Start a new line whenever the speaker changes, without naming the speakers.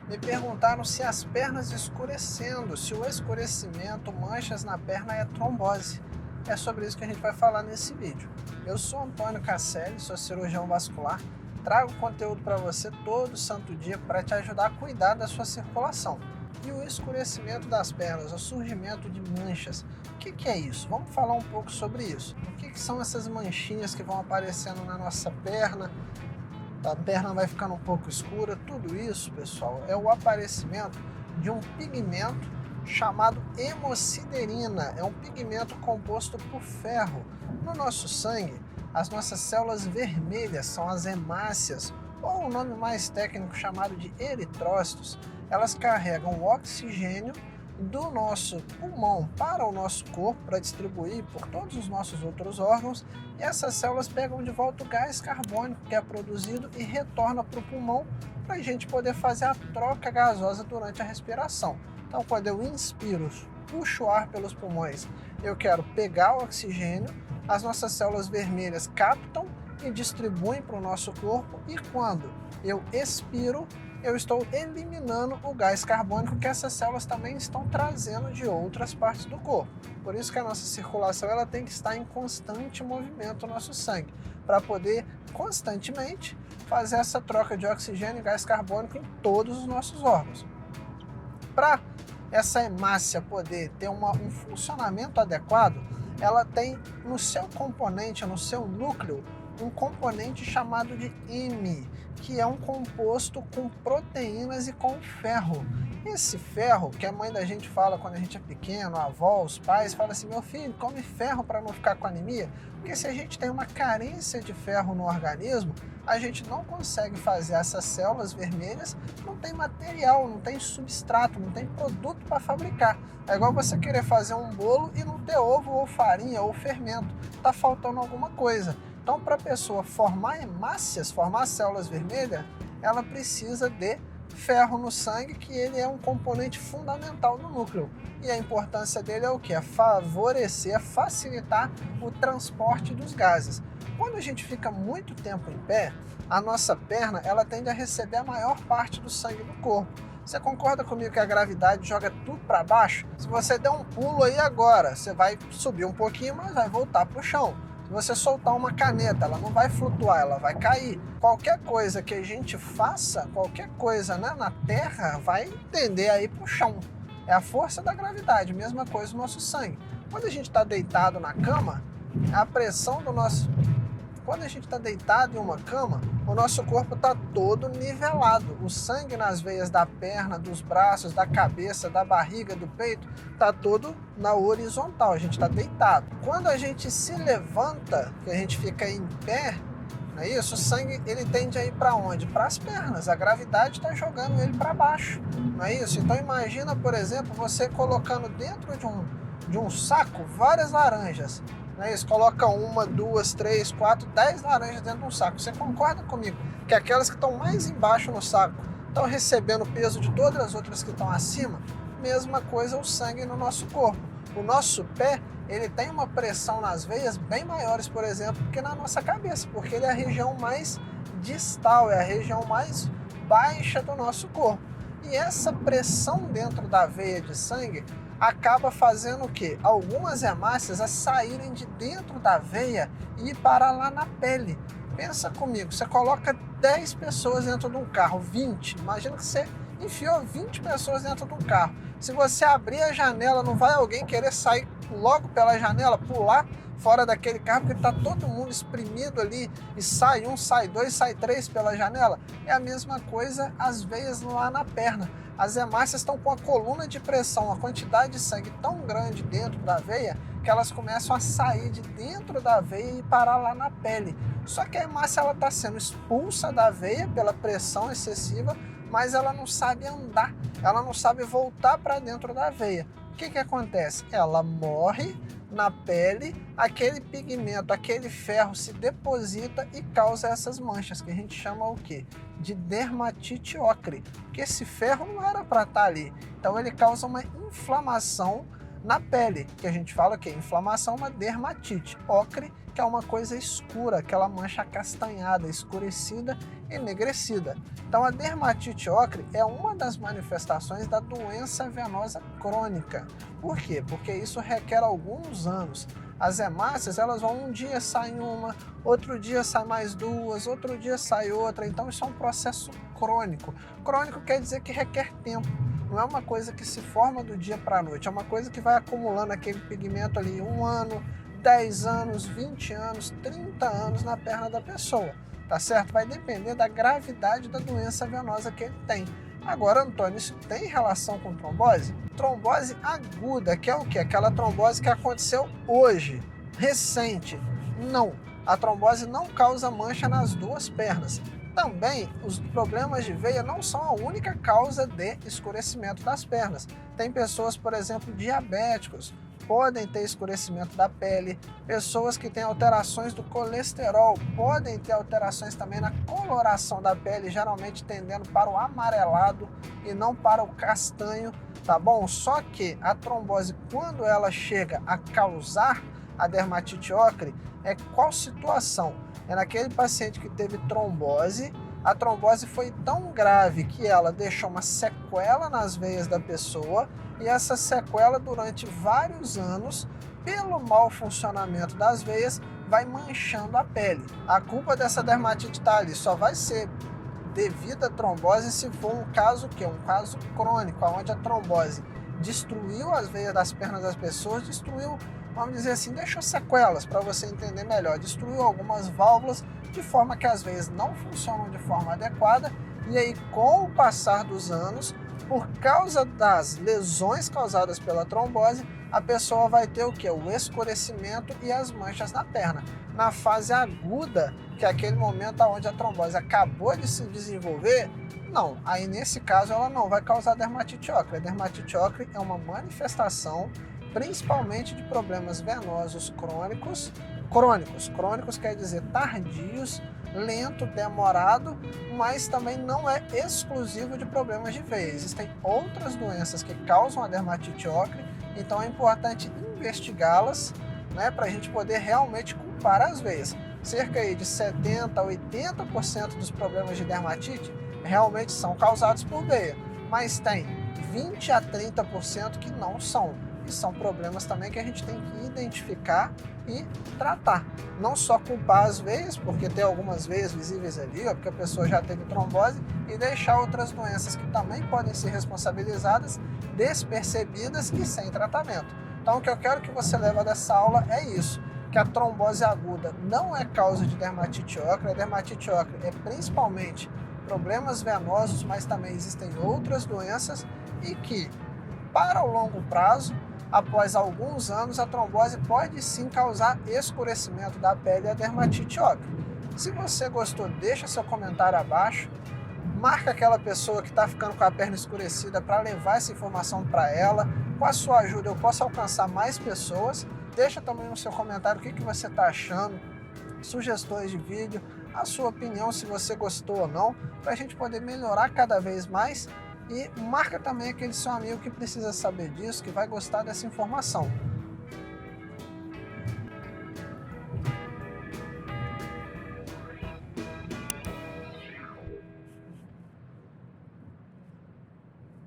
Me perguntaram se as pernas escurecendo, se o escurecimento, manchas na perna é trombose. É sobre isso que a gente vai falar nesse vídeo. Eu sou Antônio Casselli, sou cirurgião vascular, trago conteúdo para você todo santo dia para te ajudar a cuidar da sua circulação. E o escurecimento das pernas, o surgimento de manchas, o que é isso? Vamos falar um pouco sobre isso. O que são essas manchinhas que vão aparecendo na nossa perna? A perna vai ficando um pouco escura. Tudo isso, pessoal, é o aparecimento de um pigmento chamado hemosiderina. É um pigmento composto por ferro. No nosso sangue, as nossas células vermelhas são as hemácias, ou o nome mais técnico chamado de eritrócitos. Elas carregam o oxigênio do nosso pulmão para o nosso corpo, para distribuir por todos os nossos outros órgãos, e essas células pegam de volta o gás carbônico que é produzido e retorna para o pulmão para a gente poder fazer a troca gasosa durante a respiração. Então, quando eu inspiro, puxo o ar pelos pulmões, eu quero pegar o oxigênio, as nossas células vermelhas captam e distribuem para o nosso corpo, e quando eu expiro, eu estou eliminando o gás carbônico que essas células também estão trazendo de outras partes do corpo. Por isso que a nossa circulação ela tem que estar em constante movimento no nosso sangue, para poder constantemente fazer essa troca de oxigênio e gás carbônico em todos os nossos órgãos. Para essa hemácia poder ter um funcionamento adequado, ela tem no seu componente, no seu núcleo, um componente chamado de heme, que é um composto com proteínas e com ferro. Esse ferro, que a mãe da gente fala quando a gente é pequeno, a avó, os pais, fala assim, meu filho, come ferro para não ficar com anemia, porque se a gente tem uma carência de ferro no organismo, a gente não consegue fazer essas células vermelhas, não tem material, não tem substrato, não tem produto para fabricar. É igual você querer fazer um bolo e não ter ovo ou farinha ou fermento, está faltando alguma coisa. Então, para a pessoa formar hemácias, formar células vermelhas, ela precisa de ferro no sangue, que ele é um componente fundamental no núcleo. E a importância dele é o quê? É favorecer, é facilitar o transporte dos gases. Quando a gente fica muito tempo em pé, a nossa perna ela tende a receber a maior parte do sangue do corpo. Você concorda comigo que a gravidade joga tudo para baixo? Se você der um pulo aí agora, você vai subir um pouquinho, mas vai voltar para o chão. Se você soltar uma caneta, ela não vai flutuar, ela vai cair. Qualquer coisa que a gente faça, qualquer coisa, né, na Terra, vai tender aí para o chão. É a força da gravidade, mesma coisa no nosso sangue. Quando a gente está deitado na cama, a pressão do nosso... Quando a gente está deitado em uma cama, o nosso corpo está todo nivelado. O sangue nas veias da perna, dos braços, da cabeça, da barriga, do peito, está todo na horizontal, a gente está deitado. Quando a gente se levanta, que a gente fica em pé, não é isso? O sangue ele tende a ir para onde? Para as pernas. A gravidade está jogando ele para baixo, não é isso? Então imagina, por exemplo, você colocando dentro de um saco várias laranjas. Isso, coloca uma, duas, três, quatro, 10 laranjas dentro de um saco. Você concorda comigo que aquelas que estão mais embaixo no saco estão recebendo o peso de todas as outras que estão acima? Mesma coisa o sangue no nosso corpo. O nosso pé, ele tem uma pressão nas veias bem maiores, por exemplo, que na nossa cabeça, porque ele é a região mais distal, é a região mais baixa do nosso corpo. E essa pressão dentro da veia de sangue acaba fazendo o quê? Algumas hemácias a saírem de dentro da veia e ir parar lá na pele. Pensa comigo, você coloca 10 pessoas dentro de um carro, 20, imagina que você enfiou 20 pessoas dentro de um carro. Se você abrir a janela, não vai alguém querer sair logo pela janela, pular fora daquele carro, porque está todo mundo espremido ali, e sai um, sai dois, sai três pela janela? É a mesma coisa as veias lá na perna. As hemácias estão com a coluna de pressão, a quantidade de sangue tão grande dentro da veia, que elas começam a sair de dentro da veia e parar lá na pele. Só que a hemácia está sendo expulsa da veia pela pressão excessiva, mas ela não sabe andar, ela não sabe voltar para dentro da veia. O que acontece? Ela morre na pele, aquele pigmento, aquele ferro se deposita e causa essas manchas, que a gente chama o quê? De dermatite ocre, porque esse ferro não era para estar ali. Então ele causa uma inflamação Na pele, que a gente fala que é inflamação, uma dermatite. Ocre, que é uma coisa escura, aquela mancha acastanhada, escurecida, enegrecida. Então a dermatite ocre é uma das manifestações da doença venosa crônica. Por quê? Porque isso requer alguns anos. As hemácias, elas vão um dia sai uma, outro dia sai mais duas, outro dia sai outra. Então isso é um processo crônico. Crônico quer dizer que requer tempo. Não é uma coisa que se forma do dia para a noite, é uma coisa que vai acumulando aquele pigmento ali 1 ano, 10 anos, 20 anos, 30 anos na perna da pessoa, tá certo? Vai depender da gravidade da doença venosa que ele tem. Agora, Antônio, isso tem relação com trombose? Trombose aguda, que é o quê? Aquela trombose que aconteceu hoje, recente. Não, a trombose não causa mancha nas duas pernas. Também, os problemas de veia não são a única causa de escurecimento das pernas. Tem pessoas, por exemplo, diabéticos, podem ter escurecimento da pele. Pessoas que têm alterações do colesterol podem ter alterações também na coloração da pele, geralmente tendendo para o amarelado e não para o castanho, tá bom? Só que a trombose, quando ela chega a causar a dermatite ocre, é qual situação? É naquele paciente que teve trombose, a trombose foi tão grave que ela deixou uma sequela nas veias da pessoa e essa sequela durante vários anos, pelo mau funcionamento das veias, vai manchando a pele. A culpa dessa dermatite tá ali, só vai ser devida à trombose se for um caso que é um caso crônico, onde a trombose destruiu as veias das pernas das pessoas, destruiu, vamos dizer assim, deixou sequelas para você entender melhor, destruiu algumas válvulas de forma que as veias não funcionam de forma adequada e aí com o passar dos anos, por causa das lesões causadas pela trombose, a pessoa vai ter o que? O escurecimento e as manchas na perna. Na fase aguda, que é aquele momento onde a trombose acabou de se desenvolver, não, aí nesse caso ela não vai causar dermatite ocre. A dermatite ocre é uma manifestação principalmente de problemas venosos crônicos. Crônicos quer dizer tardios, lento, demorado, mas também não é exclusivo de problemas de veia. Existem outras doenças que causam a dermatite ocre, então é importante investigá-las, né, para a gente poder realmente culpar as veias. Cerca aí de 70% a 80% dos problemas de dermatite realmente são causados por veia, mas tem 20% a 30% que não são. E são problemas também que a gente tem que identificar e tratar. Não só culpar as veias, porque tem algumas veias visíveis ali, ó, porque a pessoa já teve trombose, e deixar outras doenças que também podem ser responsabilizadas, despercebidas e sem tratamento. Então o que eu quero que você leve dessa aula é isso, que a trombose aguda não é causa de dermatite ocre. A dermatite ocre é principalmente problemas venosos, mas também existem outras doenças e que, para o longo prazo, após alguns anos, a trombose pode sim causar escurecimento da pele e a dermatite ocre. Se você gostou, deixa seu comentário abaixo, marca aquela pessoa que está ficando com a perna escurecida para levar essa informação para ela. Com a sua ajuda eu posso alcançar mais pessoas. Deixa também no seu comentário o que você está achando, sugestões de vídeo, a sua opinião se você gostou ou não, para a gente poder melhorar cada vez mais. E marca também aquele seu amigo que precisa saber disso, que vai gostar dessa informação.